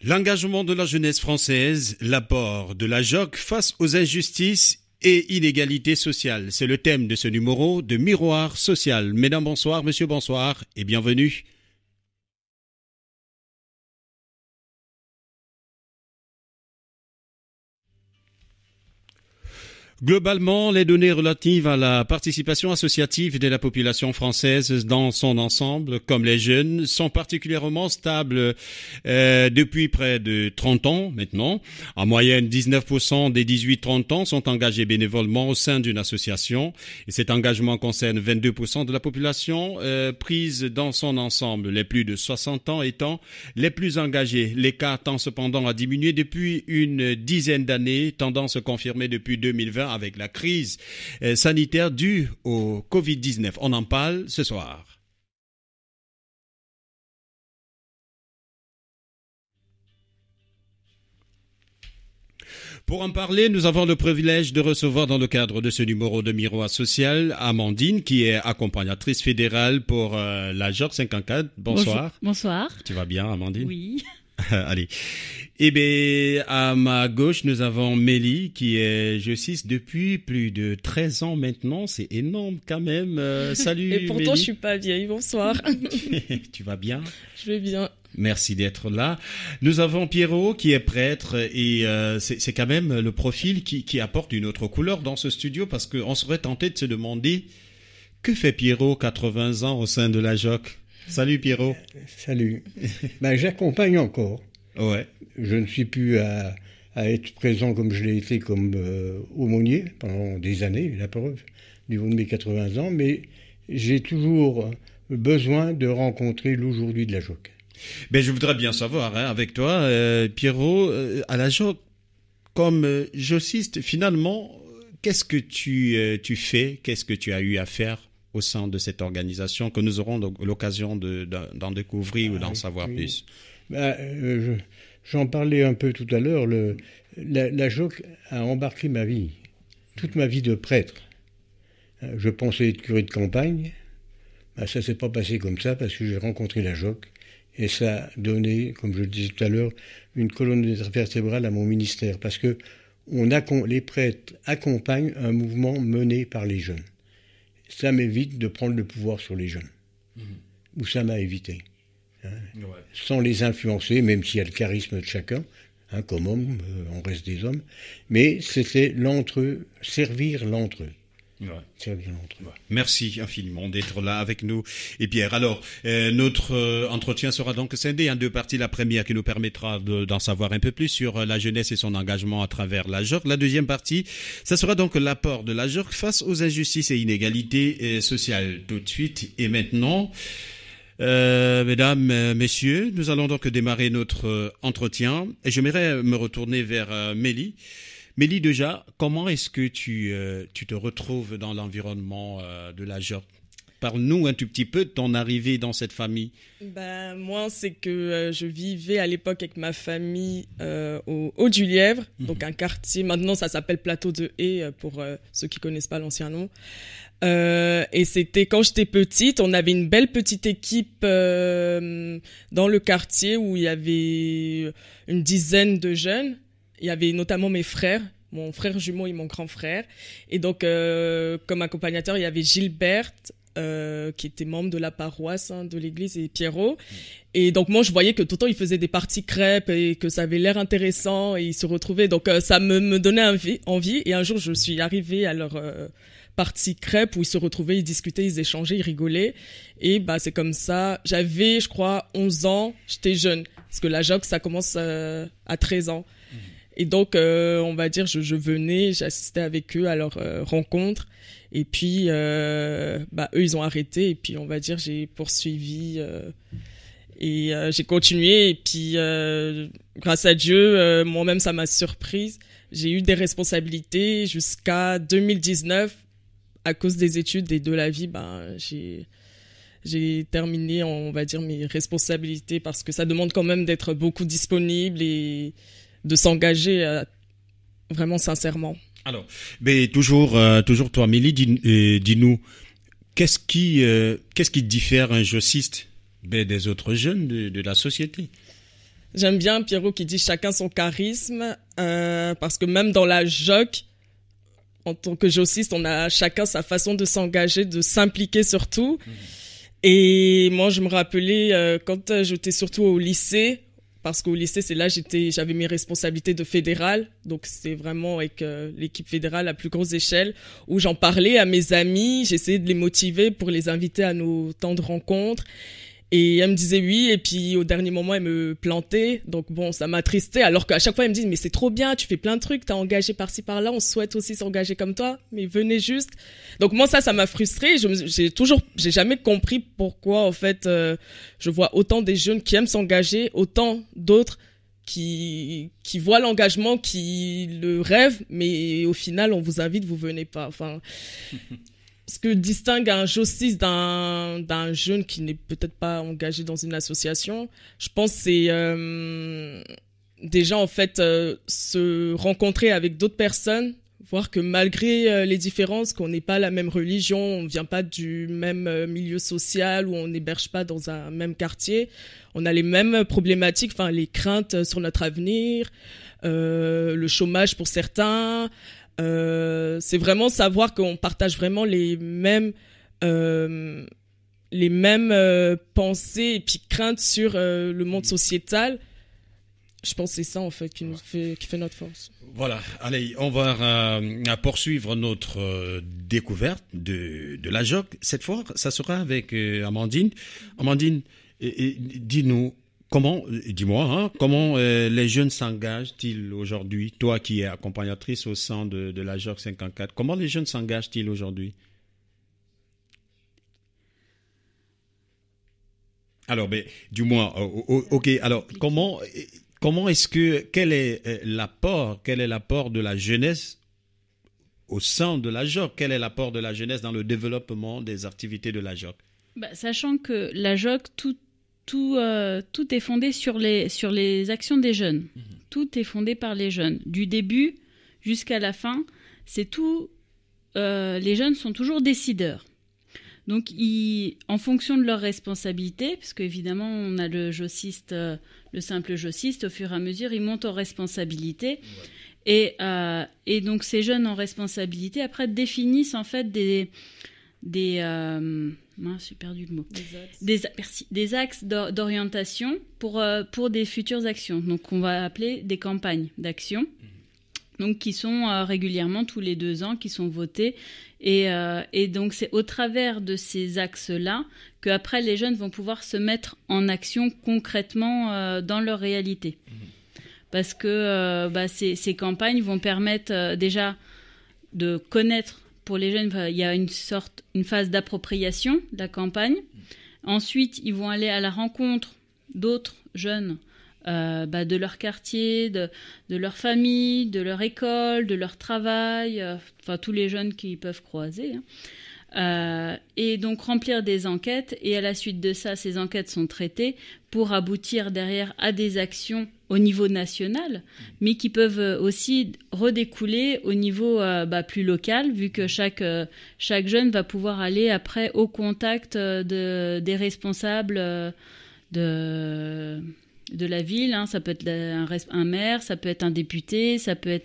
L'engagement de la jeunesse française, l'apport de la JOC face aux injustices et inégalités sociales. C'est le thème de ce numéro de Miroir social. Mesdames, bonsoir, monsieur, bonsoir et bienvenue. Globalement, les données relatives à la participation associative de la population française dans son ensemble, comme les jeunes, sont particulièrement stables depuis près de 30 ans maintenant. En moyenne, 19% des 18-30 ans sont engagés bénévolement au sein d'une association. Et cet engagement concerne 22% de la population prise dans son ensemble, les plus de 60 ans étant les plus engagés. L'écart tend cependant à diminuer depuis une dizaine d'années, tendance confirmée depuis 2020 avec la crise sanitaire due au Covid-19. On en parle ce soir. Pour en parler, nous avons le privilège de recevoir dans le cadre de ce numéro de Miroir social Amandine, qui est accompagnatrice fédérale pour la JOC 54. Bonsoir. Bonsoir. Tu vas bien, Amandine? Oui. Allez. Eh bien, à ma gauche, nous avons Mélie, qui est justice depuis plus de 13 ans maintenant. C'est énorme quand même. Salut, et pourtant, Mélie. je suis pas vieille. Bonsoir. Tu vas bien? Je vais bien. Merci d'être là. Nous avons Pierrot, qui est prêtre, et c'est quand même le profil qui apporte une autre couleur dans ce studio, parce qu'on serait tenté de se demander que fait Pierrot, 80 ans, au sein de la JOC. Salut Pierrot. Salut. J'accompagne encore. Ouais. Je ne suis plus à être présent comme je l'ai été comme aumônier pendant des années, la preuve, du haut de mes 80 ans, mais j'ai toujours besoin de rencontrer l'aujourd'hui de la JOC. Ben, je voudrais bien savoir, avec toi, Pierrot, à la JOC, comme jociste, finalement, qu'est-ce que tu fais, qu'est-ce que tu as eu à faire au sein de cette organisation, que nous aurons l'occasion d'en découvrir ou d'en savoir plus? J'en parlais un peu tout à l'heure. La JOC a embarqué ma vie, toute ma vie de prêtre. Je pensais être curé de campagne. Ça ne s'est pas passé comme ça parce que j'ai rencontré la JOC et ça a donné, comme je le disais tout à l'heure, une colonne vertébrale à mon ministère parce que les prêtres accompagnent un mouvement mené par les jeunes. Ça m'évite de prendre le pouvoir sur les jeunes. Ou ça m'a évité. Ouais. Sans les influencer, même s'il y a le charisme de chacun, comme homme, on reste des hommes, mais c'était l'entre-eux, servir l'entre-eux. Ouais. Servir l'entre-eux. Ouais. Merci infiniment d'être là avec nous. Et Pierre, alors, notre entretien sera donc scindé en deux parties. La première qui nous permettra d'en savoir un peu plus sur la jeunesse et son engagement à travers la JOC. La deuxième partie, ça sera donc l'apport de la JOC face aux injustices et inégalités sociales. Tout de suite et maintenant... mesdames, messieurs, nous allons donc démarrer notre entretien et j'aimerais me retourner vers Mélie. Mélie, déjà, comment est-ce que tu te retrouves dans l'environnement de la JOC? Parle-nous un tout petit peu de ton arrivée dans cette famille. Moi, c'est que je vivais à l'époque avec ma famille au Haut-du-Lièvre, donc un quartier, maintenant ça s'appelle Plateau de Haye pour ceux qui connaissent pas l'ancien nom. Et c'était quand j'étais petite, on avait une belle petite équipe dans le quartier où il y avait une dizaine de jeunes. Il y avait notamment mes frères, mon frère jumeau et mon grand frère. Et donc, comme accompagnateur, il y avait Gilbert, qui était membre de la paroisse de l'église, et Pierrot. Et donc, moi, je voyais que tout le temps, ils faisaient des parties crêpes et que ça avait l'air intéressant et ils se retrouvaient. Donc, ça me donnait envie. Et un jour, je suis arrivée à leur partie crêpes où ils se retrouvaient, ils discutaient, ils échangeaient, ils rigolaient. Et c'est comme ça. J'avais, je crois, 11 ans. J'étais jeune. Parce que la JOC, ça commence à 13 ans. Et donc, on va dire, je venais, j'assistais avec eux à leur rencontre. Et puis, eux, ils ont arrêté. Et puis, on va dire, j'ai poursuivi et j'ai continué. Et puis, grâce à Dieu, moi-même, ça m'a surprise. J'ai eu des responsabilités jusqu'à 2019. À cause des études et de la vie, j'ai terminé, on va dire, mes responsabilités parce que ça demande quand même d'être beaucoup disponible et de s'engager vraiment sincèrement. Alors, mais toujours toi, Mélie, dis-nous, qu'est-ce qui diffère un jociste des autres jeunes de la société? J'aime bien Pierrot qui dit chacun son charisme, parce que même dans la JOC, en tant que jossiste, on a chacun sa façon de s'engager, de s'impliquer surtout. Et moi, je me rappelais quand j'étais surtout au lycée, parce qu'au lycée, c'est là j'avais mes responsabilités de fédéral, donc c'est vraiment avec l'équipe fédérale à plus grosse échelle, où j'en parlais à mes amis, j'essayais de les motiver pour les inviter à nos temps de rencontres. Et elle me disait oui, et puis au dernier moment, elle me plantait. Donc bon, ça m'attristait, alors qu'à chaque fois, elle me dit, mais c'est trop bien, tu fais plein de trucs, t'as engagé par-ci, par-là, on souhaite aussi s'engager comme toi, mais venez juste. Donc moi, ça m'a frustrée. J'ai jamais compris pourquoi, en fait, je vois autant des jeunes qui aiment s'engager, autant d'autres qui voient l'engagement, qui le rêvent, mais au final, on vous invite, vous venez pas. Enfin... Ce que distingue un jossiste d'un jeune qui n'est peut-être pas engagé dans une association, je pense c'est déjà en fait se rencontrer avec d'autres personnes, voir que malgré les différences, qu'on n'est pas la même religion, on ne vient pas du même milieu social ou on n'héberge pas dans un même quartier, on a les mêmes problématiques, enfin les craintes sur notre avenir, le chômage pour certains. C'est vraiment savoir qu'on partage vraiment les mêmes pensées et puis craintes sur le monde sociétal. Je pense que c'est ça en fait qui fait notre force. Voilà, allez, on va poursuivre notre découverte de la JOC. Cette fois, ça sera avec Amandine. Amandine, dis-nous. Dis-moi, comment les jeunes s'engagent-ils aujourd'hui? Toi qui es accompagnatrice au sein de la JOC 54, comment les jeunes s'engagent-ils aujourd'hui? Alors, dis-moi, ok, alors comment est-ce quel est l'apport de la jeunesse au sein de la JOC? Quel est l'apport de la jeunesse dans le développement des activités de la JOC? Sachant que la JOC, tout est fondé sur les actions des jeunes. Tout est fondé par les jeunes. Du début jusqu'à la fin, c'est tout. Les jeunes sont toujours décideurs. Donc, en fonction de leurs responsabilités, parce qu'évidemment, on a le jossiste, le simple jossiste, au fur et à mesure, ils montent en responsabilité. Ouais. Et donc, ces jeunes en responsabilité, après, définissent en fait j'ai perdu le mot. Des axes d'orientation pour des futures actions. Donc, on va appeler des campagnes d'action. Donc, qui sont régulièrement tous les 2 ans, qui sont votées. Et donc, c'est au travers de ces axes-là qu'après, les jeunes vont pouvoir se mettre en action concrètement dans leur réalité. Parce que ces campagnes vont permettre déjà de connaître. Pour les jeunes, il y a une phase d'appropriation de la campagne. Ensuite, ils vont aller à la rencontre d'autres jeunes de leur quartier, de leur famille, de leur école, de leur travail, tous les jeunes qu'ils peuvent croiser. Et donc remplir des enquêtes. Et à la suite de ça, ces enquêtes sont traitées pour aboutir derrière à des actions au niveau national, mais qui peuvent aussi redécouler au niveau plus local, vu que chaque jeune va pouvoir aller après au contact des responsables de la ville. Ça peut être un maire, ça peut être un député, ça peut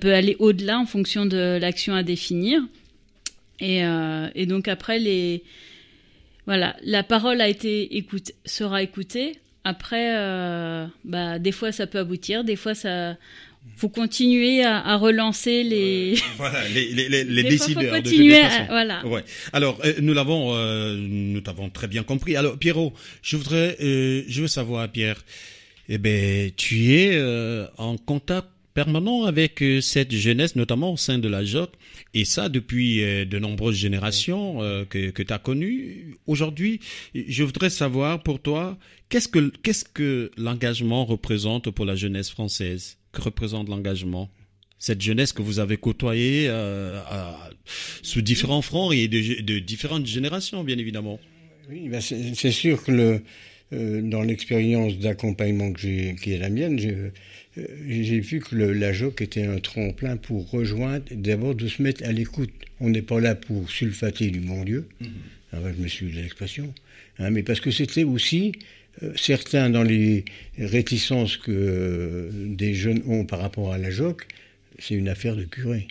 aller au-delà en fonction de l'action à définir. Et donc après, la parole sera écoutée. Après, des fois ça peut aboutir, des fois faut continuer à relancer les décideurs. Faut continuer voilà. Ouais. Alors nous t'avons très bien compris. Alors Pierrot, je veux savoir, Pierre, tu es en contact permanent avec cette jeunesse, notamment au sein de la JOC, et ça depuis de nombreuses générations que tu as connues. Aujourd'hui, je voudrais savoir pour toi, qu'est-ce que l'engagement représente pour la jeunesse française? Que représente l'engagement? Cette jeunesse que vous avez côtoyée sous différents fronts et de différentes générations, bien évidemment. Oui, c'est sûr que dans l'expérience d'accompagnement qui est la mienne, j'ai vu que la JOC était un tremplin pour rejoindre, d'abord de se mettre à l'écoute. On n'est pas là pour sulfater du bon Dieu, je me suis eu de l'expression, mais parce que c'était aussi certains dans les réticences que des jeunes ont par rapport à la JOC, c'est une affaire de curé.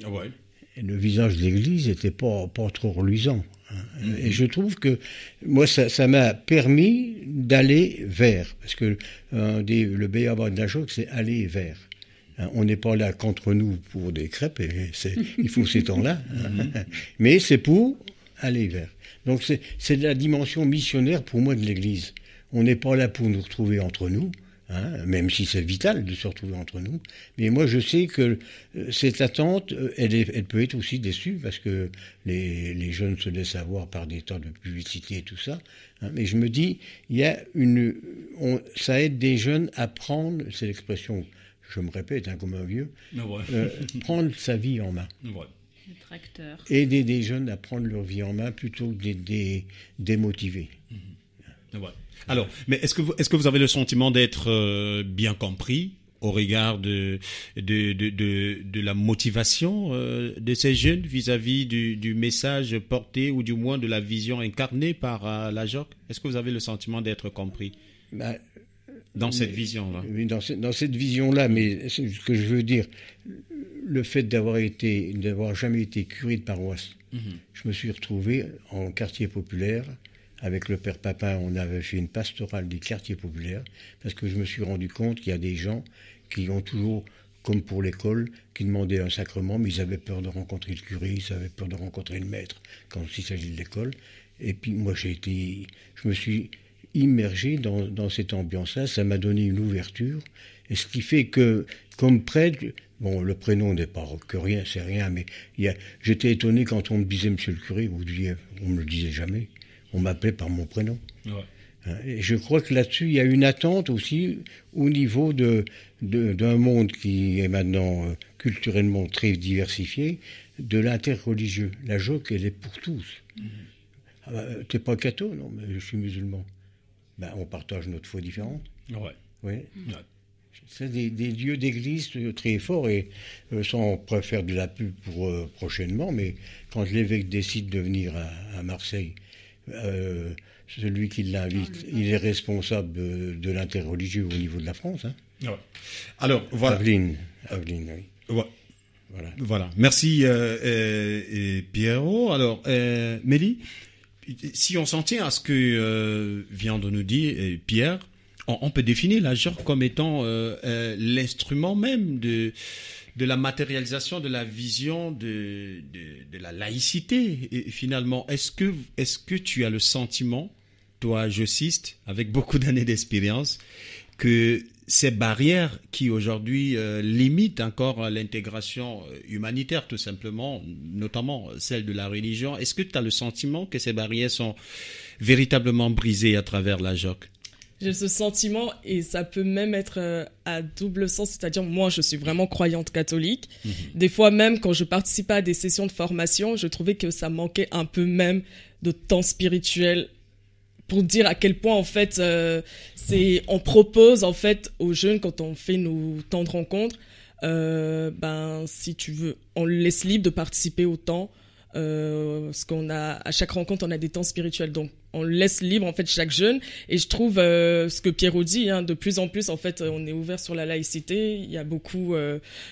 Ah ouais. Et le visage de l'Église n'était pas trop reluisant. Et je trouve que moi, ça m'a permis d'aller vers. Parce que le b.a.-ba de la JOC, c'est aller vers. On n'est pas là contre nous pour des crêpes, il faut ces temps-là. Mais c'est pour aller vers. Donc c'est la dimension missionnaire pour moi de l'Église. On n'est pas là pour nous retrouver entre nous, même si c'est vital de se retrouver entre nous. Mais moi, je sais que cette attente, elle peut être aussi déçue, parce que les jeunes se laissent avoir par des temps de publicité et tout ça. Mais je me dis, il y a ça aide des jeunes à prendre, c'est l'expression, je me répète comme un vieux, prendre sa vie en main. Ouais. Aider des jeunes à prendre leur vie en main plutôt que de démotiver. Ouais. Alors, mais est-ce que vous avez le sentiment d'être bien compris au regard de la motivation de ces jeunes vis-à-vis du message porté, ou du moins de la vision incarnée par la JOC? Est-ce que vous avez le sentiment d'être compris dans cette vision-là? Oui, dans cette vision-là, mais ce que je veux dire, le fait d'avoir jamais été curé de paroisse, je me suis retrouvé en quartier populaire. Avec le père Papin, on avait fait une pastorale des quartiers populaires, parce que je me suis rendu compte qu'il y a des gens qui ont toujours, comme pour l'école, qui demandaient un sacrement, mais ils avaient peur de rencontrer le curé, ils avaient peur de rencontrer le maître quand il s'agit de l'école. Et puis moi, je me suis immergé dans cette ambiance-là, ça m'a donné une ouverture, et ce qui fait que, comme prêtre, bon, le prénom n'est pas que rien, c'est rien, mais j'étais étonné quand on me disait monsieur le curé, on me le disait jamais. On m'appelait par mon prénom. Ouais. Et je crois que là-dessus, il y a une attente aussi au niveau d'un monde qui est maintenant culturellement très diversifié, de l'interreligieux. La JOC, elle est pour tous. T'es pas catho? Non, mais je suis musulman. On partage notre foi différente. Ouais. C'est des lieux d'église très forts, et sans faire de la pub pour prochainement, mais quand l'évêque décide de venir à Marseille, celui qui l'invite, il est responsable de l'interreligieux au niveau de la France. Ouais. Alors, voilà. Aveline, oui. Ouais. Voilà. Merci, Pierrot. Alors, Mélie, si on s'en tient à ce que vient de nous dire Pierre, on peut définir la JOC comme étant l'instrument même de la matérialisation de la vision de la laïcité. Et finalement, est-ce que tu as le sentiment, toi, jociste, avec beaucoup d'années d'expérience, que ces barrières qui aujourd'hui limitent encore l'intégration humanitaire, tout simplement, notamment celle de la religion, est-ce que tu as le sentiment que ces barrières sont véritablement brisées à travers la JOC? J'ai ce sentiment, et ça peut même être à double sens, c'est-à-dire moi je suis vraiment croyante catholique. Des fois même quand je participais à des sessions de formation, je trouvais que ça manquait un peu même de temps spirituel, pour dire à quel point en fait on propose en fait aux jeunes, quand on fait nos temps de rencontre, si tu veux, on le laisse libre de participer au temps. Parce qu'on a, à chaque rencontre, on a des temps spirituels. Donc, on laisse libre, en fait, chaque jeune. Et je trouve, ce que Pierrot dit, de plus en plus, en fait, on est ouvert sur la laïcité. Il y a beaucoup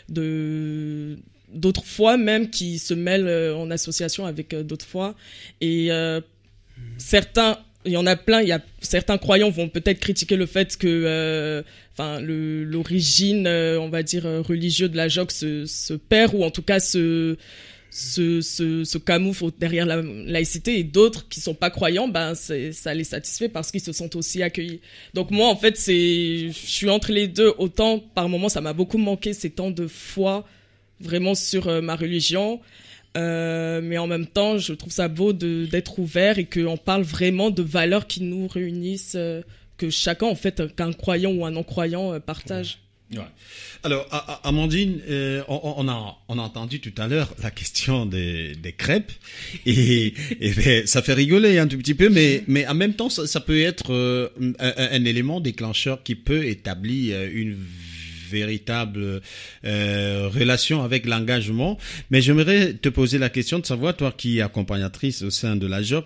d'autres foi même qui se mêlent en association avec d'autres foi. Et il y en a plein, certains croyants vont peut-être critiquer le fait que l'origine, on va dire, religieuse de la JOC se perd, ou en tout cas se camoufle derrière la laïcité, et d'autres qui sont pas croyants, ça les satisfait parce qu'ils se sentent aussi accueillis. Donc moi, en fait, je suis entre les deux. Autant, par moments, ça m'a beaucoup manqué ces temps de foi vraiment sur ma religion. Mais en même temps, je trouve ça beau d'être ouvert et qu'on parle vraiment de valeurs qui nous réunissent, que chacun, en fait, qu'un croyant ou un non-croyant partage. Ouais. Alors, Amandine, on a entendu tout à l'heure la question des crêpes, et ça fait rigoler un tout petit peu, mais en même temps, ça peut être un élément déclencheur qui peut établir une véritable relation avec l'engagement. Mais j'aimerais te poser la question de savoir, toi qui es accompagnatrice au sein de la JOC,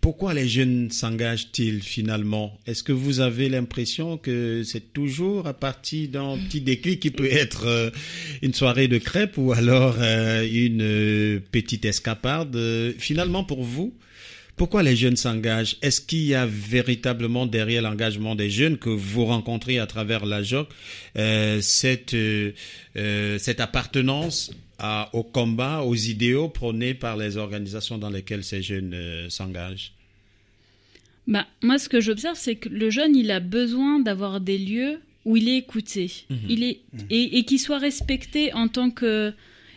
pourquoi les jeunes s'engagent-ils finalement? Est-ce que vous avez l'impression que c'est toujours à partir d'un petit déclic qui peut être une soirée de crêpes ou alors une petite escapade? Finalement, pour vous, pourquoi les jeunes s'engagent? Est-ce qu'il y a véritablement derrière l'engagement des jeunes que vous rencontrez à travers la JOC cette appartenance au combat, aux idéaux prônés par les organisations dans lesquelles ces jeunes s'engagent? Moi, ce que j'observe, c'est que le jeune, il a besoin d'avoir des lieux où il est écouté, et qu'il soit respecté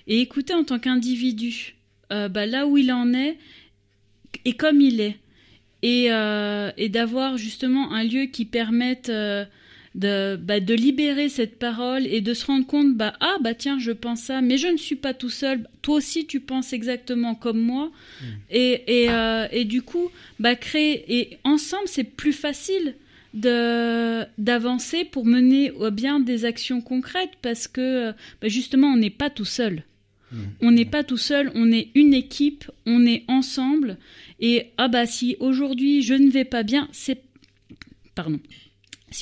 et écouté en tant qu'individu, là où il en est et comme il est, et d'avoir justement un lieu qui permette de libérer cette parole et de se rendre compte, tiens, je pense ça, mais je ne suis pas tout seul, toi aussi tu penses exactement comme moi, et du coup créer, et ensemble c'est plus facile d'avancer pour mener bien des actions concrètes, parce que justement on n'est pas tout seul. On n'est pas tout seul, on est une équipe, on est ensemble, et si aujourd'hui je ne vais pas bien, si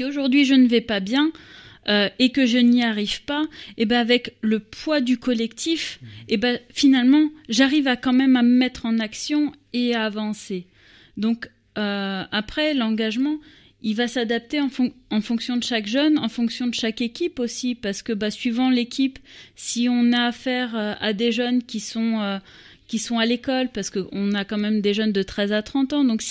aujourd'hui je ne vais pas bien et que je n'y arrive pas, avec le poids du collectif, finalement j'arrive quand même à me mettre en action et à avancer. Donc après, l'engagement, il va s'adapter en fonction de chaque jeune, en fonction de chaque équipe aussi, parce que suivant l'équipe, si on a affaire à des jeunes qui sont à l'école, parce qu'on a quand même des jeunes de 13 à 30 ans, donc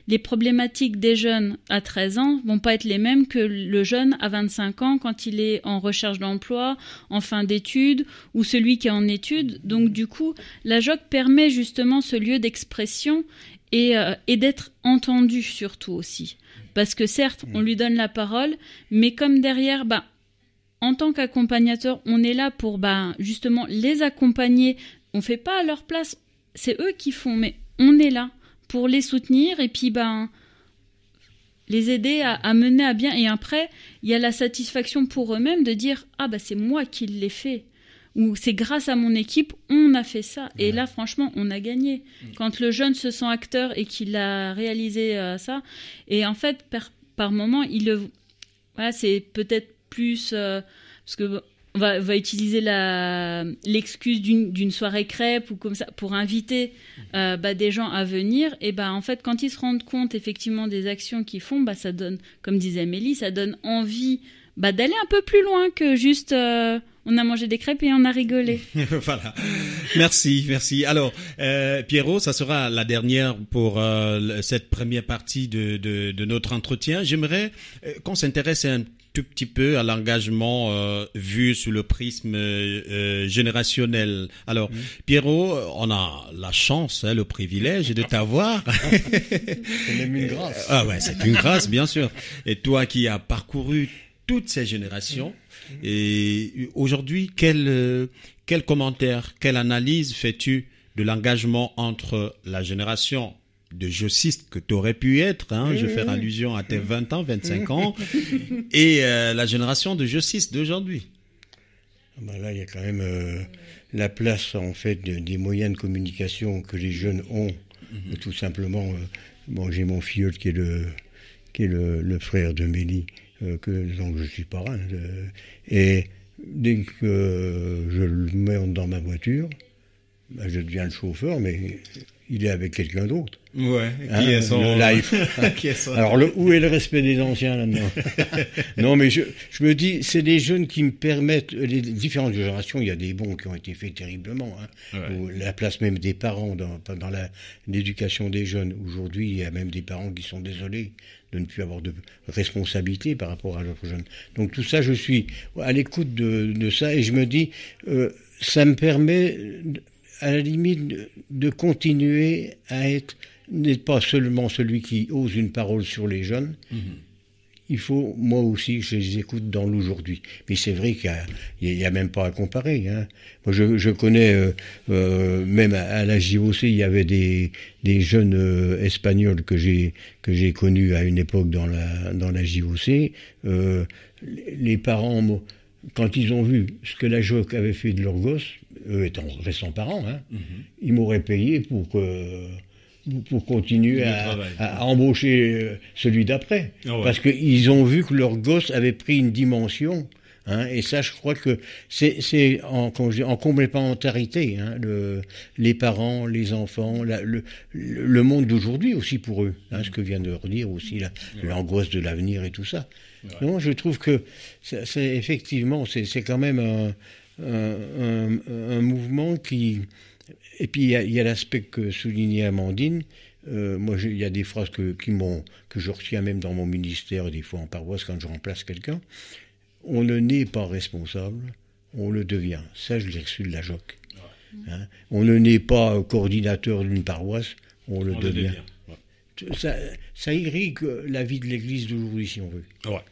les problématiques des jeunes à 13 ans vont pas être les mêmes que le jeune à 25 ans quand il est en recherche d'emploi, en fin d'études, ou celui qui est en études. Donc du coup, la JOC permet justement ce lieu d'expression et d'être entendu surtout aussi. Parce que certes, on lui donne la parole, mais comme derrière, en tant qu'accompagnateur, on est là pour justement les accompagner. On ne fait pas à leur place, c'est eux qui font, mais on est là pour les soutenir et puis les aider à mener à bien. Et après, il y a la satisfaction pour eux-mêmes de dire « Ah c'est moi qui l'ai fait ». Ou c'est grâce à mon équipe, on a fait ça. Et là, franchement, on a gagné. Quand le jeune se sent acteur et qu'il a réalisé ça, et en fait, par moment, c'est peut-être plus... parce que on va utiliser l'excuse d'une soirée crêpe ou comme ça pour inviter des gens à venir. Et en fait, quand ils se rendent compte effectivement des actions qu'ils font, ça donne, comme disait Amélie, ça donne envie d'aller un peu plus loin que juste... on a mangé des crêpes et on a rigolé. Voilà. Merci. Alors, Pierrot, ça sera la dernière pour cette première partie de notre entretien. J'aimerais qu'on s'intéresse un tout petit peu à l'engagement vu sous le prisme générationnel. Alors, Pierrot, on a la chance, le privilège de t'avoir. C'est même une grâce. Ah ouais, c'est une grâce, bien sûr. Et toi qui as parcouru toutes ces générations, et aujourd'hui, quel commentaire, quelle analyse fais-tu de l'engagement entre la génération de jocistes que tu aurais pu être, je fais allusion à tes 20 ans, 25 ans, et la génération de jocistes d'aujourd'hui? Là, il y a quand même la place, en fait, des moyens de communication que les jeunes ont. Tout simplement, j'ai mon filleul qui est le frère de Mélie, donc je suis parrain. Et dès que je le mets dans ma voiture, je deviens le chauffeur, mais il est avec quelqu'un d'autre. Ouais, qui est son life. Alors, où est le respect des anciens là-dedans? Non, mais je me dis, c'est des jeunes qui me permettent, les différentes générations, il y a des bons qui ont été faits terriblement. La place même des parents dans l'éducation des jeunes. Aujourd'hui, il y a même des parents qui sont désolés de ne plus avoir de responsabilité par rapport à leurs jeunes. Donc tout ça, je suis à l'écoute de ça et je me dis, ça me permet, à la limite, de continuer à n'être pas seulement celui qui ose une parole sur les jeunes. il faut, moi aussi, je les écoute dans l'aujourd'hui. Mais c'est vrai qu'il y a même pas à comparer. Hein. Moi, je connais, même à la JOC, il y avait des jeunes espagnols que j'ai connus à une époque dans la JOC. Les parents, quand ils ont vu ce que la JOC avait fait de leurs gosses, eux étant récents parents, hein, ils m'auraient payé pour continuer à embaucher celui d'après. Oh ouais. Parce qu'ils ont vu que leur gosse avait pris une dimension. Hein, et ça, je crois que c'est en complémentarité. Hein, les parents, les enfants, le monde d'aujourd'hui aussi pour eux. Hein, ce que vient de redire aussi, l'angoisse de l'avenir et tout ça. Ouais. Donc, je trouve que c'est effectivement, c'est quand même un mouvement qui... Et puis il y a l'aspect que soulignait Amandine. Moi, il y a des phrases que je retiens même dans mon ministère, des fois en paroisse quand je remplace quelqu'un. On ne naît pas responsable, on le devient. Ça, je l'ai reçu de la JOC. Hein? On ne naît pas coordinateur d'une paroisse, on le devient. Ça irrigue la vie de l'Église d'aujourd'hui, si on veut. Ouais.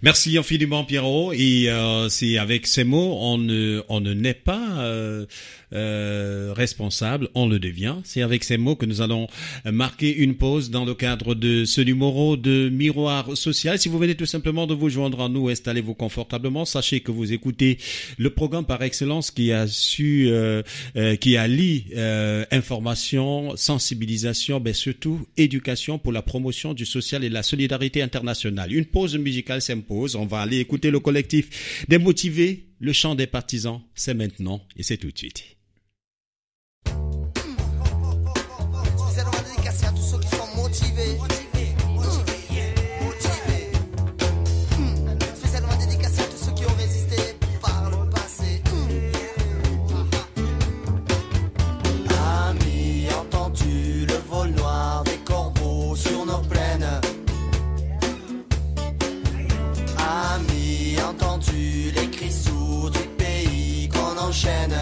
Merci infiniment, Pierrot. Et c'est avec ces mots, on ne naît pas responsable, on le devient. C'est avec ces mots que nous allons marquer une pause dans le cadre de ce numéro de Miroir Social. Si vous venez tout simplement de vous joindre à nous, installez-vous confortablement. Sachez que vous écoutez le programme par excellence qui allie information, sensibilisation, mais surtout éducation pour la promotion du social et de la solidarité internationale. Une pause musicale s'impose. On va aller écouter le collectif des motivés. Le chant des partisans, c'est maintenant et c'est tout de suite. Les cris sourds du pays qu'on enchaîne.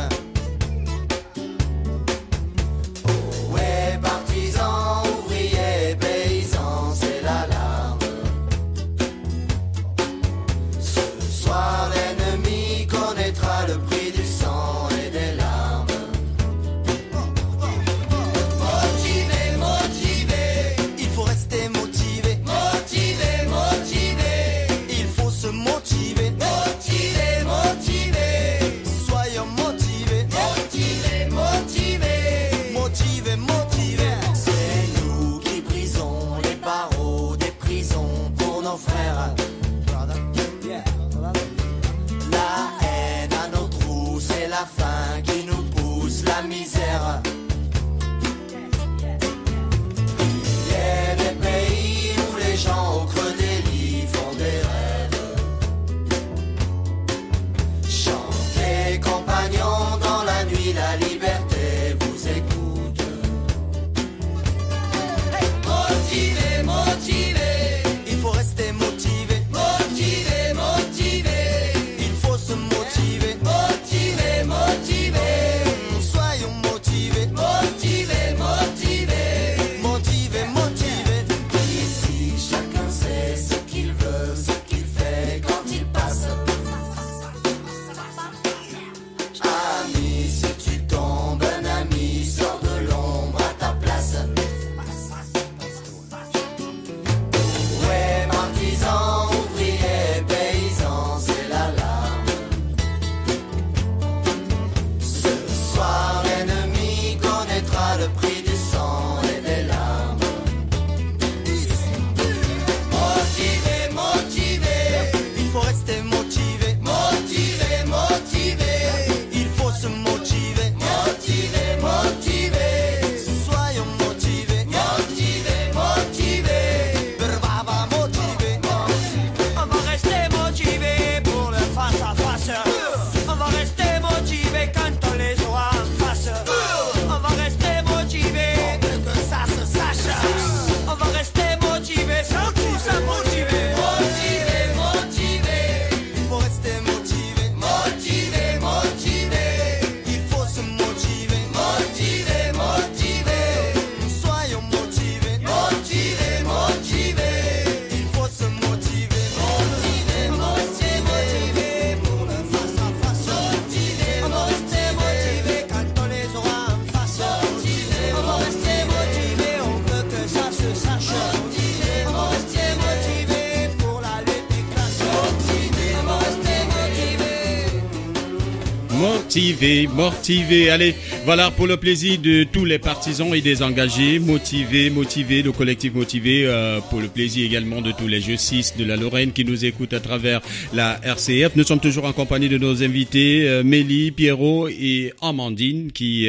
Mortivé. Allez, voilà pour le plaisir de tous les partisans et des engagés. Motivé, le collectif motivé, pour le plaisir également de tous les jeuxistes de la Lorraine qui nous écoutent à travers la RCF. Nous sommes toujours en compagnie de nos invités, Mélie, Pierrot et Amandine qui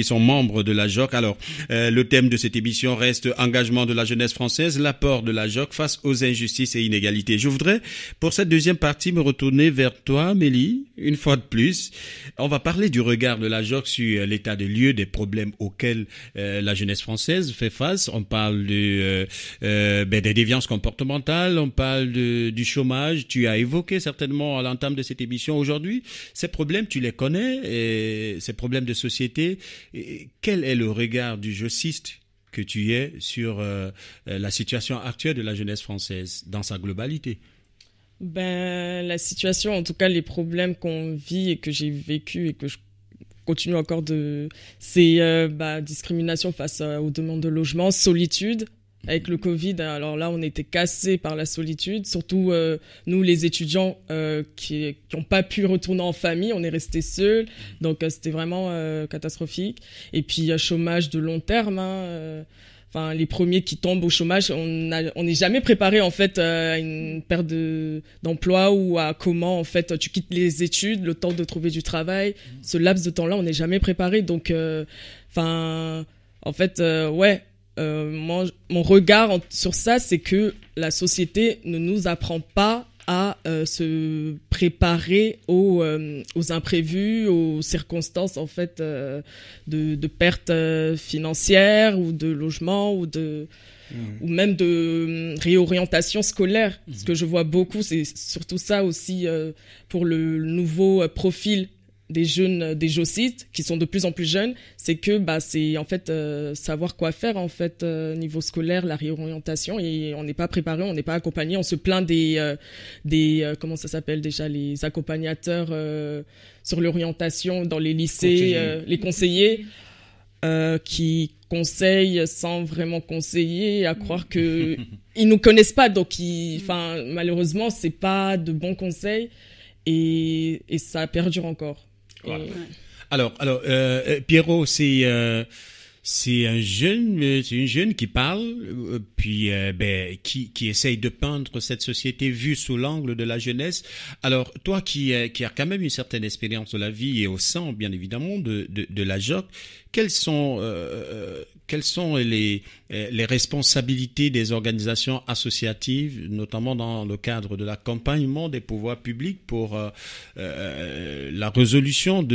sont membres de la JOC. Alors, le thème de cette émission reste engagement de la jeunesse française, l'apport de la JOC face aux injustices et inégalités. Je voudrais, pour cette deuxième partie, me retourner vers toi, Mélie, une fois de plus. On va parler du regard de la JOC sur l'état de lieu des problèmes auxquels la jeunesse française fait face. On parle des déviances comportementales, on parle du chômage. Tu as évoqué certainement à l'entame de cette émission aujourd'hui. Ces problèmes, tu les connais, et ces problèmes de société. Et quel est le regard du jeuxiste que tu es sur la situation actuelle de la jeunesse française dans sa globalité? La situation, en tout cas les problèmes qu'on vit et que j'ai vécu et que je continue encore c'est discrimination face aux demandes de logement, solitude. Avec le Covid, alors là, on était cassés par la solitude. Surtout, nous, les étudiants qui n'ont pas pu retourner en famille, on est restés seuls. Donc, c'était vraiment catastrophique. Et puis, chômage de long terme. Les premiers qui tombent au chômage, on n'est jamais préparé en fait à une perte d'emploi ou à comment en fait tu quittes les études, le temps de trouver du travail. Ce laps de temps-là, on n'est jamais préparé. Donc, mon regard sur ça, c'est que la société ne nous apprend pas à se préparer aux imprévus, aux circonstances en fait de pertes financières ou de logement ou même de réorientation scolaire. Ce que je vois beaucoup, c'est surtout ça aussi pour le nouveau profil des jeunes, des jeuxistes qui sont de plus en plus jeunes, c'est que c'est en fait savoir quoi faire en fait niveau scolaire, la réorientation, et on n'est pas préparé, on n'est pas accompagné. On se plaint des comment ça s'appelle déjà, les accompagnateurs sur l'orientation dans les lycées, les conseillers qui conseillent sans vraiment conseiller, à croire que ils nous connaissent pas, donc malheureusement c'est pas de bons conseils et ça perdure encore. Voilà. Alors, Pierrot, c'est une jeune qui parle, qui essaye de peindre cette société vue sous l'angle de la jeunesse. Alors, toi qui as quand même une certaine expérience de la vie et au sein, bien évidemment, de la JOC, quelles sont les responsabilités des organisations associatives, notamment dans le cadre de l'accompagnement des pouvoirs publics pour la résolution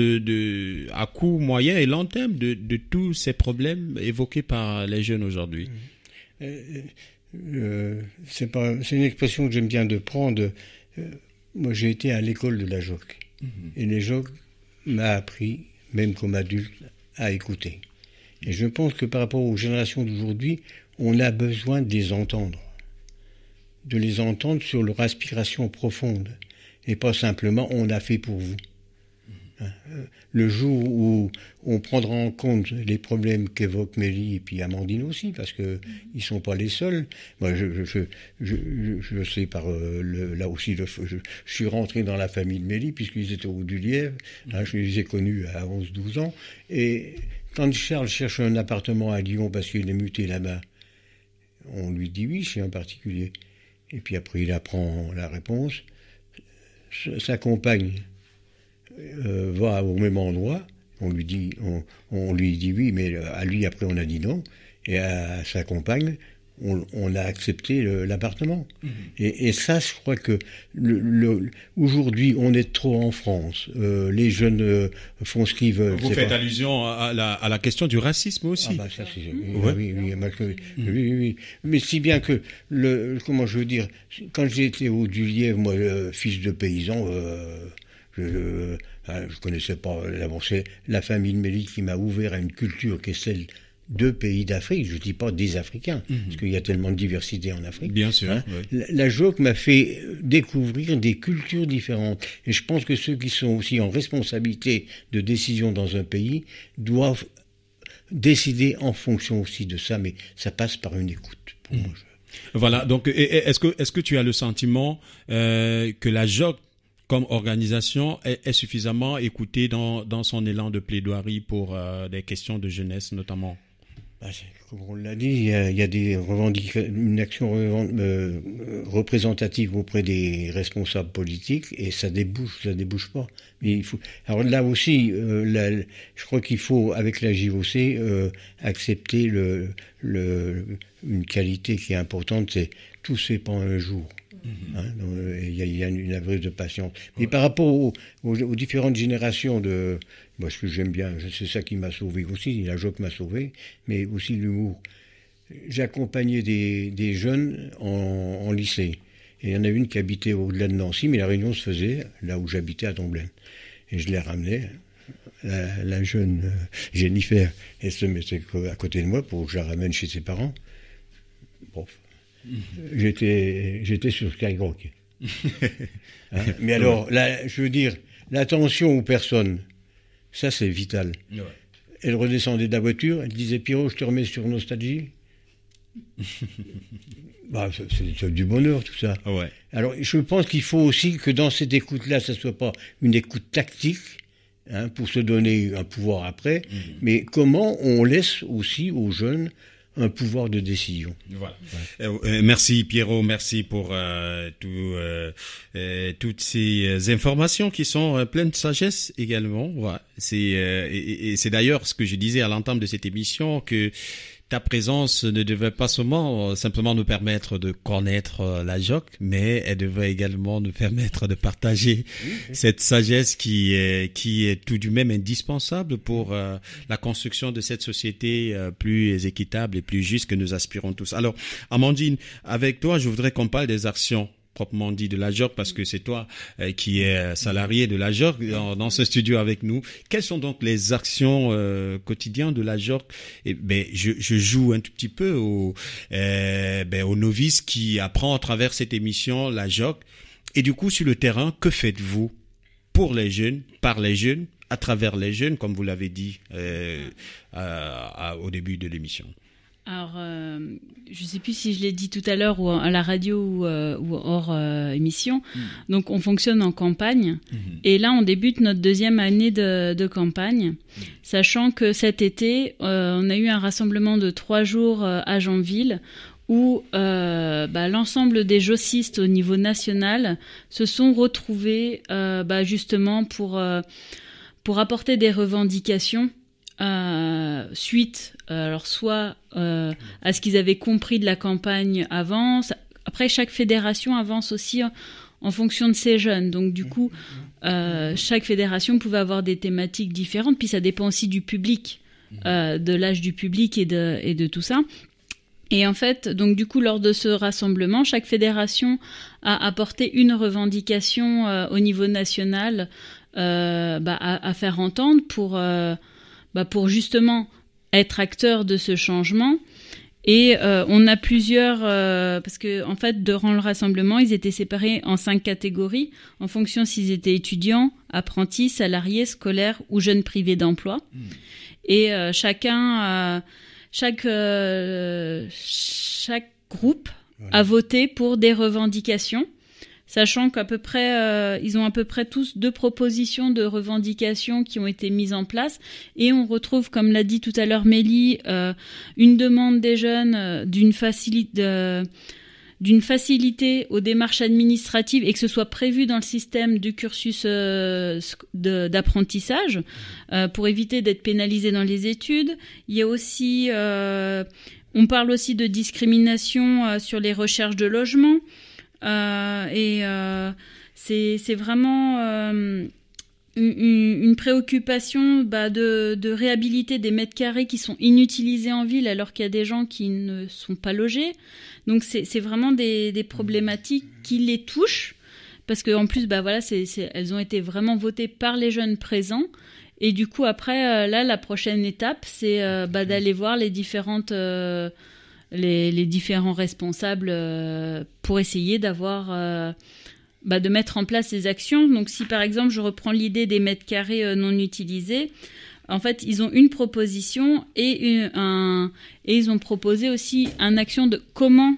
à court, moyen et long terme de tous ces problèmes évoqués par les jeunes aujourd'hui? C'est une expression que j'aime bien de prendre. Moi, j'ai été à l'école de la JOC. Et les JOC m'ont appris, même comme adulte, à écouter. Et je pense que par rapport aux générations d'aujourd'hui, on a besoin de les entendre sur leur aspiration profonde, et pas simplement « on a fait pour vous ». Le jour où on prendra en compte les problèmes qu'évoquent Mélie et puis Amandine aussi, parce que ils sont pas les seuls. Moi, je sais là aussi, je suis rentré dans la famille de Mélie puisqu'ils étaient au du Lièvre. Je les ai connus à 11-12 ans. Et quand Charles cherche un appartement à Lyon parce qu'il est muté là-bas, on lui dit oui, chez un particulier. Et puis après, il apprend la réponse. Sa compagne va au même endroit, on lui dit oui, mais à lui après on a dit non, et à sa compagne on a accepté l'appartement. Et ça, je crois que aujourd'hui on est trop en France, les jeunes font ce qu'ils veulent. Vous faites allusion à la question du racisme aussi. Ça, oui. Mais si bien que comment je veux dire, quand j'étais au du Lièvre, moi, fils de paysan, je connaissais pas. C'est la famille de Mélie qui m'a ouvert à une culture qui est celle de pays d'Afrique. Je dis pas des Africains, parce qu'il y a tellement de diversité en Afrique. Bien sûr. Oui. La JOC m'a fait découvrir des cultures différentes. Et je pense que ceux qui sont aussi en responsabilité de décision dans un pays doivent décider en fonction aussi de ça. Mais ça passe par une écoute, pour moi. Voilà. Donc, est-ce que tu as le sentiment que la JOC comme organisation, est suffisamment écoutée dans son élan de plaidoirie pour des questions de jeunesse notamment? Comme on l'a dit, il y a des une action représentative auprès des responsables politiques et ça débouche pas. Mais il faut. Alors là aussi, je crois qu'il faut avec la JOC accepter une qualité qui est importante, c'est tout se fait pas un jour. Hein, il y a une aveugle de patience. Mais par rapport aux différentes générations moi, ce que j'aime bien, c'est ça qui m'a sauvé aussi, la JOC m'a sauvé, mais aussi l'humour. J'accompagnais des jeunes en lycée. Et il y en a une qui habitait au-delà de Nancy, mais la réunion se faisait là où j'habitais à Tomblaine. Et je les ramenais. La jeune Jennifer, elle se mettait à côté de moi pour que je la ramène chez ses parents. Bon. J'étais sur Skyrock. Hein, mais alors, là, je veux dire, l'attention aux personnes, ça c'est vital. Ouais. Elle redescendait de la voiture, elle disait Pierrot, je te remets sur Nostalgie. C'est du bonheur tout ça. Ouais. Alors je pense qu'il faut aussi que dans cette écoute-là, ça ne soit pas une écoute tactique, hein, pour se donner un pouvoir après, mais comment on laisse aussi aux jeunes un pouvoir de décision. Voilà. Ouais. Merci Pierrot, merci pour toutes ces informations qui sont pleines de sagesse également. Ouais. C'est d'ailleurs ce que je disais à l'entame de cette émission, que ta présence ne devait pas simplement nous permettre de connaître la JOC, mais elle devait également nous permettre de partager cette sagesse qui est tout de même indispensable pour la construction de cette société plus équitable et plus juste que nous aspirons tous. Alors, Amandine, avec toi, je voudrais qu'on parle des actions proprement dit de la JOC, parce que c'est toi qui es salarié de la JOC dans ce studio avec nous. Quelles sont donc les actions quotidiennes de la JOC? Je joue un tout petit peu au novice qui apprend à travers cette émission la JOC. Et du coup, sur le terrain, que faites-vous pour les jeunes, par les jeunes, à travers les jeunes, comme vous l'avez dit au début de l'émission? Alors, je ne sais plus si je l'ai dit tout à l'heure ou à la radio ou hors émission. Donc, on fonctionne en campagne. Et là, on débute notre deuxième année de campagne, sachant que cet été, on a eu un rassemblement de 3 jours à Janville où l'ensemble des jocistes au niveau national se sont retrouvés justement pour apporter des revendications suite soit à ce qu'ils avaient compris de la campagne avant. Après, chaque fédération avance aussi en fonction de ses jeunes. Donc du coup, chaque fédération pouvait avoir des thématiques différentes. Puis ça dépend aussi du public, de l'âge du public et de tout ça. Et en fait, donc du coup, lors de ce rassemblement, chaque fédération a apporté une revendication au niveau national à faire entendre pour justement être acteur de ce changement. Et on a plusieurs, parce que en fait, durant le rassemblement, ils étaient séparés en 5 catégories en fonction s'ils étaient étudiants, apprentis, salariés, scolaires ou jeunes privés d'emploi. Et chaque groupe a voté pour des revendications, sachant qu'à peu près, ils ont à peu près tous 2 propositions de revendications qui ont été mises en place. Et on retrouve, comme l'a dit tout à l'heure Mélie, une demande des jeunes d'une facilité aux démarches administratives et que ce soit prévu dans le système du cursus d'apprentissage pour éviter d'être pénalisé dans les études. Il y a aussi, on parle aussi de discrimination sur les recherches de logement. C'est vraiment une préoccupation de réhabiliter des mètres carrés qui sont inutilisés en ville alors qu'il y a des gens qui ne sont pas logés. Donc c'est vraiment des problématiques qui les touchent parce qu'en plus elles ont été vraiment votées par les jeunes présents. Et du coup après la prochaine étape c'est d'aller voir les différentes les différents responsables pour essayer d'avoir de mettre en place ces actions. Donc si par exemple je reprends l'idée des mètres carrés non utilisés, en fait ils ont une proposition et ils ont proposé aussi une action de comment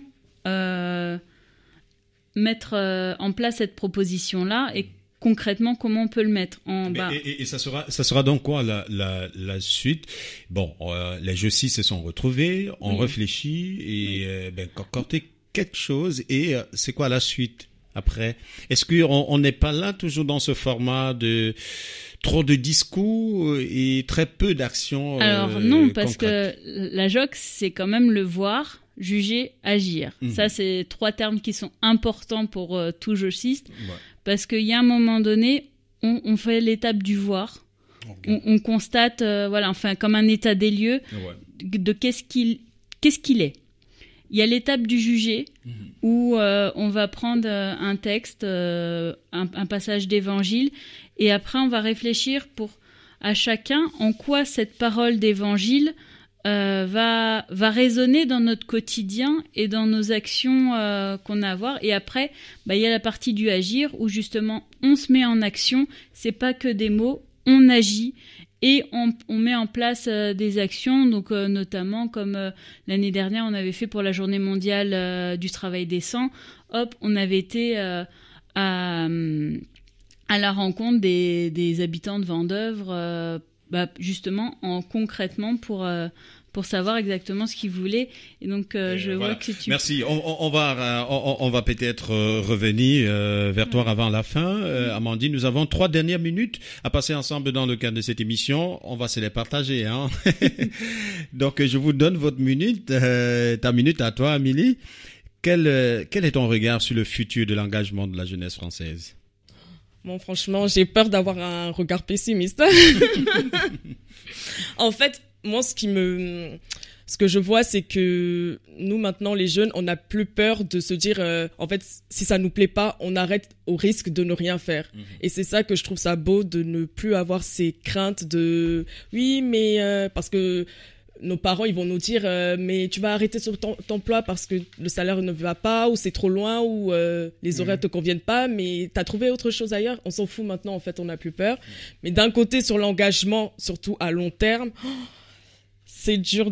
mettre en place cette proposition-là et concrètement comment on peut le mettre en bas. Et ça sera donc quoi la suite? Bon, les jeux 6 se sont retrouvés, on réfléchit et concocter quelque chose. Et c'est quoi la suite après? Est-ce qu'on n'est pas là toujours dans ce format de trop de discours et très peu d'actions? Alors non, parce concrètes. que la JOC, c'est quand même le voir, juger, agir. Ça, c'est 3 termes qui sont importants pour tout jeuxiste, parce qu'il y a un moment donné, on fait l'étape du voir, on constate, enfin, comme un état des lieux de qu'est-ce qu'il est. Il y a l'étape du juger, où on va prendre un texte, un passage d'évangile, et après on va réfléchir à chacun en quoi cette parole d'évangile va résonner dans notre quotidien et dans nos actions qu'on a à voir. Et après, il y a la partie du agir où justement on se met en action. C'est pas que des mots, on agit et on met en place des actions. Donc notamment comme l'année dernière, on avait fait pour la Journée mondiale du travail décent. On avait été à la rencontre des habitants de Vendeuvre. Justement concrètement pour savoir exactement ce qu'ils voulaient. Et donc je vois que tu... Merci. On va peut-être revenir vers toi avant la fin. Amandine, nous avons 3 dernières minutes à passer ensemble dans le cadre de cette émission. On va se les partager, hein. Donc je vous donne votre minute, ta minute à toi, Amélie. Quel est ton regard sur le futur de l'engagement de la jeunesse française? Bon, franchement, j'ai peur d'avoir un regard pessimiste. En fait, moi, ce que je vois, c'est que nous, maintenant, les jeunes, on n'a plus peur de se dire, en fait, si ça nous plaît pas, on arrête au risque de ne rien faire. Et c'est ça que je trouve ça beau, de ne plus avoir ces craintes de, oui, mais, parce que nos parents, ils vont nous dire mais tu vas arrêter sur ton emploi parce que le salaire ne va pas, ou c'est trop loin, ou les horaires te conviennent pas, mais t'as trouvé autre chose ailleurs. On s'en fout maintenant, en fait, on n'a plus peur. Mais d'un côté, sur l'engagement, surtout à long terme, c'est dur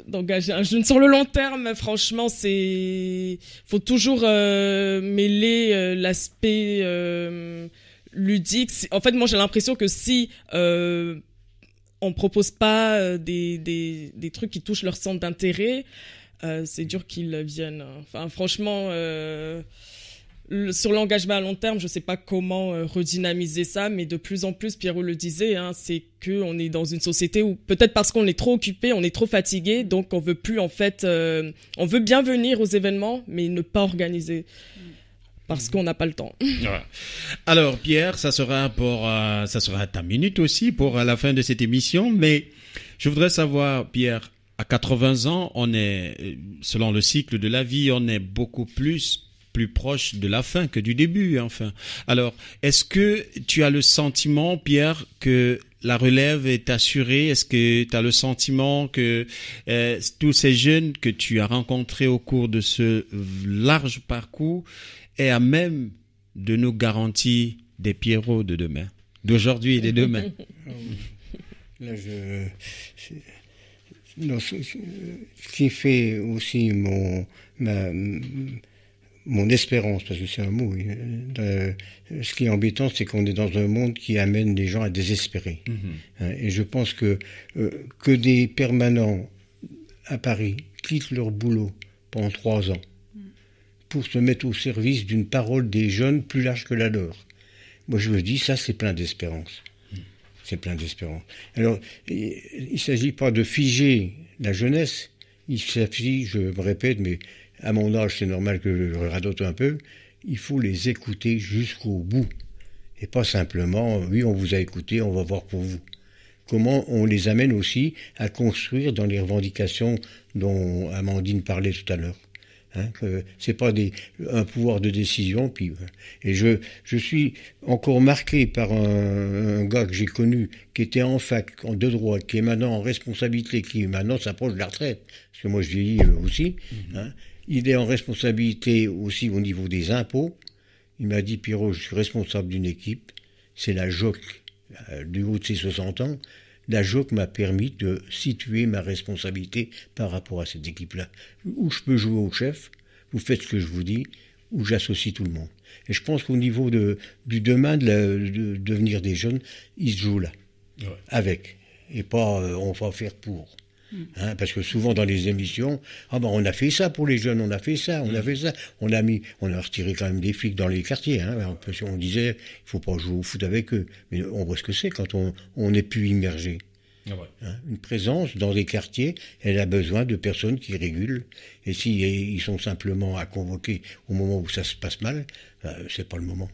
d'engager un jeune sur le long terme. Franchement, faut toujours mêler l'aspect ludique. En fait, moi, j'ai l'impression que si on propose pas des trucs qui touchent leur centre d'intérêt, c'est dur qu'ils viennent. Enfin, franchement, sur l'engagement à long terme, je sais pas comment redynamiser ça, mais de plus en plus, Pierrot le disait, c'est que on est dans une société où peut-être parce qu'on est trop occupé, on est trop fatigué, donc on veut plus, en fait, on veut bien venir aux événements, mais ne pas organiser. Parce qu'on n'a pas le temps. Alors Pierre, ça sera ta minute aussi pour la fin de cette émission. Mais je voudrais savoir, Pierre, à 80 ans, on est, selon le cycle de la vie, on est beaucoup plus proche de la fin que du début, enfin. Alors, est-ce que tu as le sentiment, Pierre, que la relève est assurée? Est-ce que tu as le sentiment que tous ces jeunes que tu as rencontrés au cours de ce large parcours est à même de nous garantir des Pierrots de demain, d'aujourd'hui et de demain? Là, ce qui fait aussi mon espérance, parce que c'est un mot, ce qui est embêtant, c'est qu'on est dans un monde qui amène les gens à désespérer. Et je pense que des permanents à Paris quittent leur boulot pendant 3 ans pour se mettre au service d'une parole des jeunes plus large que la leur. Moi, je me dis, ça, c'est plein d'espérance. C'est plein d'espérance. Alors, il ne s'agit pas de figer la jeunesse. Il s'agit, je me répète, mais à mon âge, c'est normal que je radote un peu, il faut les écouter jusqu'au bout. Et pas simplement, oui, on vous a écouté, on va voir pour vous. Comment on les amène aussi à construire dans les revendications dont Amandine parlait tout à l'heure. Que c'est pas un pouvoir de décision. Puis, et je suis encore marqué par un gars que j'ai connu, qui était en fac de droit, qui est maintenant en responsabilité, qui maintenant s'approche de la retraite, parce que moi je vieillis aussi. Il est en responsabilité aussi au niveau des impôts. Il m'a dit, Pierrot, je suis responsable d'une équipe, c'est la JOC, du haut de ses 60 ans. La JOC m'a permis de situer ma responsabilité par rapport à cette équipe-là. Où je peux jouer au chef, vous faites ce que je vous dis, où j'associe tout le monde. Et je pense qu'au niveau du demain de devenir des jeunes, il se joue là, avec. Et pas on va faire pour. Hein, parce que souvent dans les émissions, on a fait ça pour les jeunes, on a fait ça, on a fait ça. On a retiré quand même des flics dans les quartiers. Hein, parce qu'on disait, il faut pas jouer au foot avec eux. Mais on voit ce que c'est quand on est plus immergé. Hein, une présence dans des quartiers, elle a besoin de personnes qui régulent. Et si ils sont simplement à convoquer au moment où ça se passe mal, c'est pas le moment.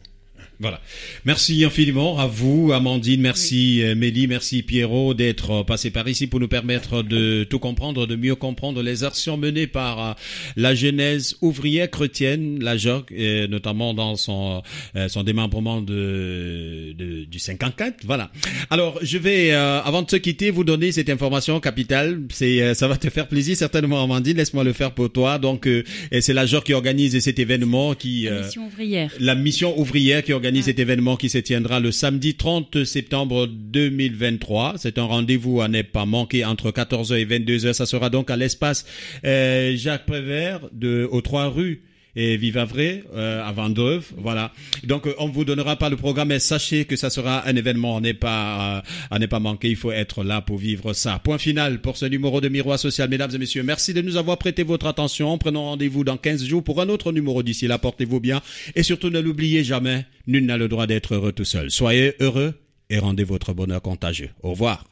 Voilà. Merci infiniment à vous, Amandine. Merci, Mélie. Merci, Pierrot, d'être passé par ici pour nous permettre de tout comprendre, de mieux comprendre les actions menées par la Genèse ouvrière chrétienne, la JOC, notamment dans son démembrement du 54. Voilà. Alors, je vais, avant de se quitter, vous donner cette information capitale. Ça va te faire plaisir, certainement, Amandine. Laisse-moi le faire pour toi. Donc, c'est la JOC qui organise cet événement la mission ouvrière. La mission ouvrière qui organise cet événement qui se tiendra le samedi 30 septembre 2023. C'est un rendez-vous à ne pas manquer entre 14h et 22h. Ça sera donc à l'espace Jacques Prévert aux 3 rues et Vivavray à Vendreuve. Voilà. Donc on vous donnera pas le programme, mais sachez que ça sera un événement à ne pas manquer. Il faut être là pour vivre ça. Point final pour ce numéro de Miroir Social. Mesdames et messieurs, merci de nous avoir prêté votre attention. Prenons rendez-vous dans 15 jours pour un autre numéro. D'ici là, portez-vous bien et surtout ne l'oubliez jamais, nul n'a le droit d'être heureux tout seul. Soyez heureux et rendez votre bonheur contagieux. Au revoir.